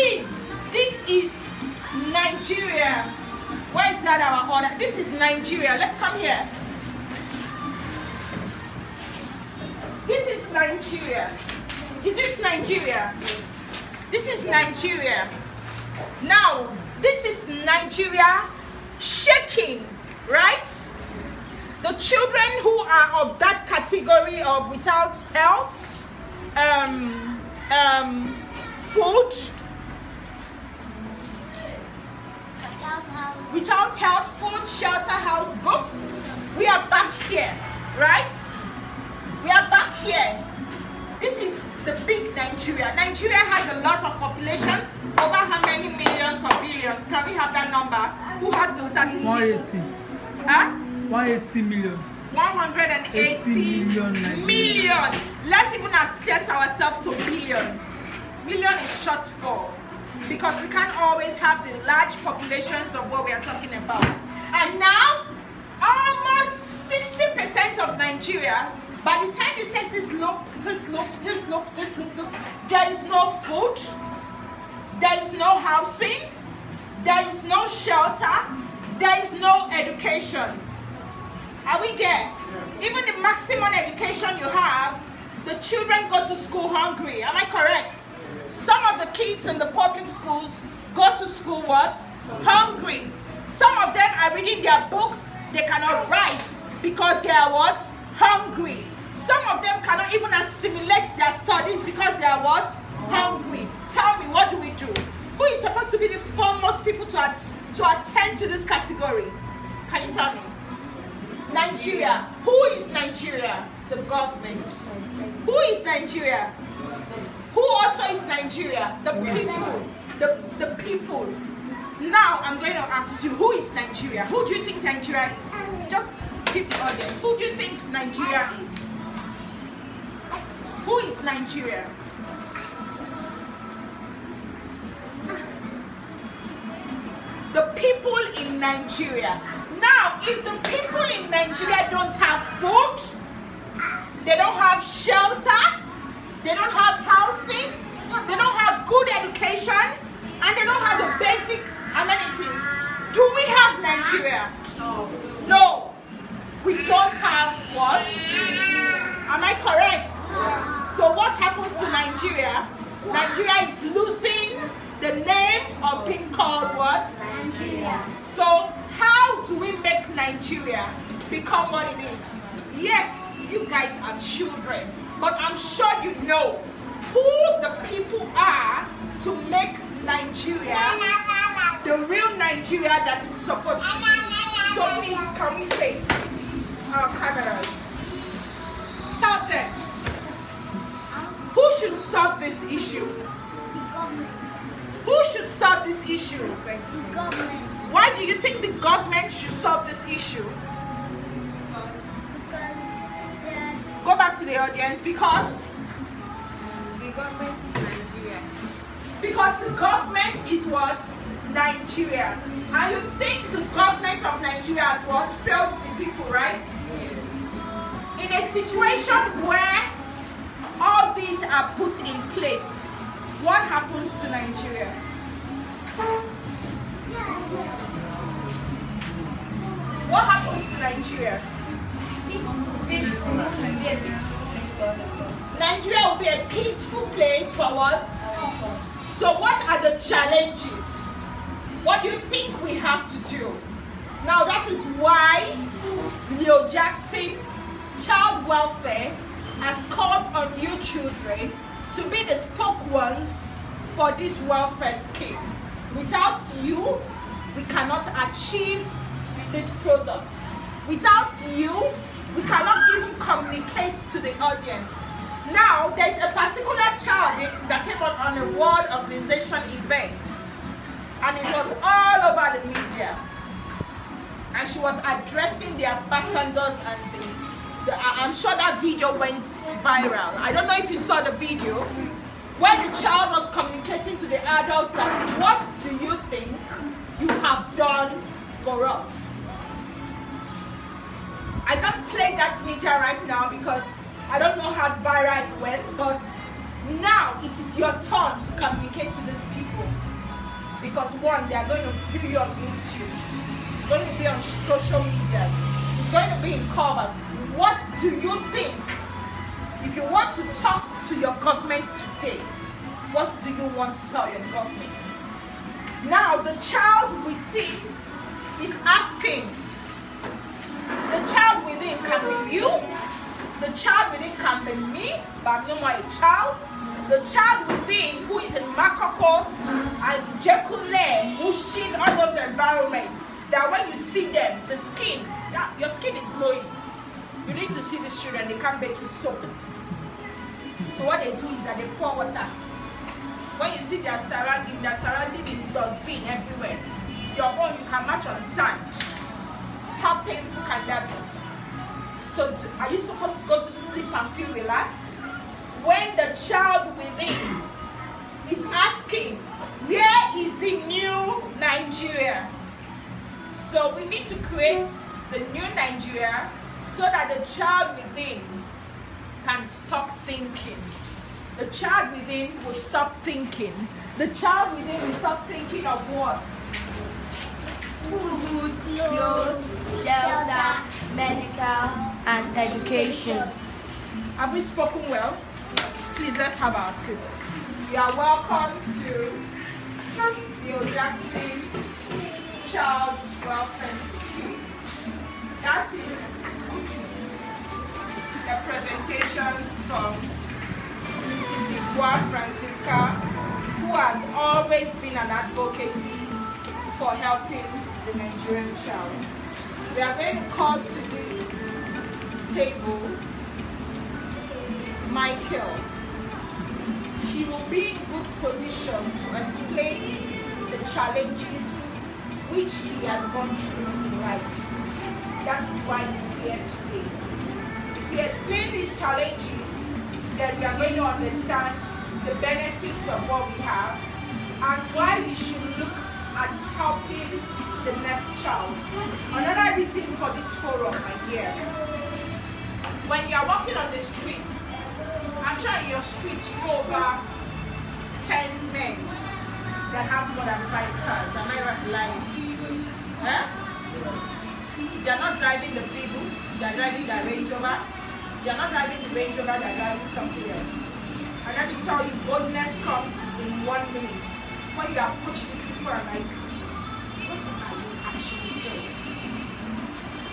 Please, this is Nigeria. Where is that our order? This is Nigeria. Let's come here. This is Nigeria. Is this Nigeria? This is Nigeria. Now, this is Nigeria shaking, right? The children who are of that category of without health, food, without health, food, shelter, house, books. We are back here, right? We are back here. This is the big Nigeria. Nigeria has a lot of population. Over how many millions or billions? Can we have that number? Who has the statistics? 180. Huh? 180 million. 180 million. Let's even assess ourselves to billion. Million is short for, because we can't always have the large populations of what we are talking about. And now, almost 60% of Nigeria, by the time you take this look, there is no food, there is no housing, there is no shelter, there is no education. Are we there? Even the maximum education you have, the children go to school hungry. Am I correct? Some of the kids in the public schools go to school what? Hungry. Some of them are reading their books, they cannot write because they are what? Hungry. Some of them cannot even assimilate their studies because they are what? Hungry. Tell me, what do we do? Who is supposed to be the foremost people to attend to this category? Can you tell me? Nigeria. Who is Nigeria? The government. Who is Nigeria? Who also is Nigeria? The people. The people. Now I'm going to ask you, who is Nigeria? Who do you think Nigeria is? Just give the audience. Who do you think Nigeria is? Who is Nigeria? The people in Nigeria. Now, if the people in Nigeria don't have food, they don't have shelter, they don't have housing, they don't have good education, and they don't have the basic amenities, do we have Nigeria? No. No. We don't have what? Am I correct? So what happens to Nigeria? Nigeria is losing the name of being called what? Nigeria. So how do we make Nigeria become what it is? Yes, you guys are children, but I'm sure you know who the people are to make Nigeria the real Nigeria that it's supposed to be. So please, can we face our cameras? Tell them, who should solve this issue? Who should solve this issue? The government. Why do you think the government should solve this issue? Go back to the audience. Because The government is Nigeria. Because the government is what? Nigeria. And you think the government of Nigeria has what? Failed the people, right? In a situation where all these are put in place, what happens to Nigeria? What happens to Nigeria? Nigeria will be a peaceful place for what? So what are the challenges? What do you think we have to do? Now that is why Leojacin Child Welfare has called on you children to be the spokespersons for this welfare scheme. Without you, we cannot achieve this product. Without you, we cannot even communicate to the audience. Now, there's a particular child that came on a World Organization event, and it was all over the media. And she was addressing the ambassadors, and I'm sure that video went viral. I don't know if you saw the video, where the child was communicating to the adults that, what do you think you have done for us? I can't play that media right now because I don't know how viral it went, but Now it is your turn to communicate to these people. Because one, they are going to be on YouTube. It's going to be on social medias. It's going to be in covers. What do you think? If you want to talk to your government today, what do you want to tell your government? Now the child within is asking. The child within can be you. The child within can be me, but I'm no more a child. The child within who is in Makoko and Jekule, Mushin, all those environments, that when you see them, the skin, your skin is glowing. You need to see these children, they can't bathe with soap. So what they do is that they pour water. When you see their surrounding is dustbin everywhere. Your own, you can match on sand. How painful can that be? So are you supposed to go to sleep and feel relaxed? When the child within is asking, where is the new Nigeria? So we need to create the new Nigeria so that the child within can stop thinking. The child within will stop thinking. The child within will stop thinking of what? Food, clothes, shelter, medical, and education. Have we spoken well? Please, let's have our seats. You are welcome to Leojacin Child Welfare Suite. That is a presentation from Mrs. Igua Francisca, who has always been an advocacy for helping the Nigerian child. We are going to call to this table Michael. He will be in good position to explain the challenges which he has gone through in life. That is why he's here today. If we explain these challenges, then we are going to understand the benefits of what we have and why we should look at helping the next child. Another reason for this forum, my dear, when you are walking on the streets, I'm sure in your street you know over 10 men that have more than 5 cars. Am I right? Lying? Huh? They are not driving the Beagles, they are driving the Range Rover. They are not driving the Range Rover, they are driving something else. And let me tell you, boldness comes in 1 minute. When you approach these people and like, what are you actually doing?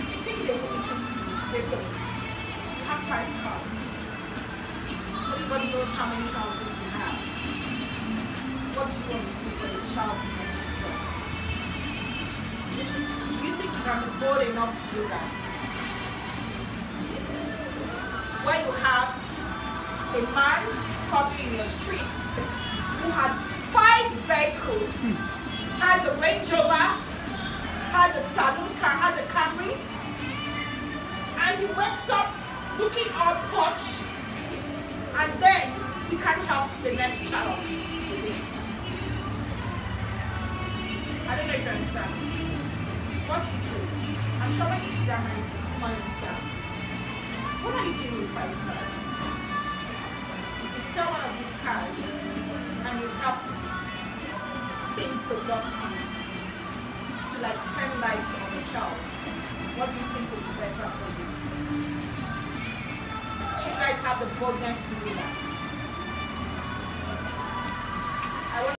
You think they will listen to you? They don't. You have 5 cars. Everybody knows how many houses you have. What do you want to do for the child next year? Do you think you can be bold enough to do that? When you have a man coming in your street who has 5 vehicles, has a Range Rover, has a saloon car, has a Camry, and he wakes up looking all posh, and then he can help the next child with it. I don't know if you understand. What you do, I'm sure when you see that man, you say, come on himself. What are you doing with 5 cars? If you sell one of these cars and you help being productive to like 10 lives of a child, what do you think would be better for you? You guys have the boldness to do that.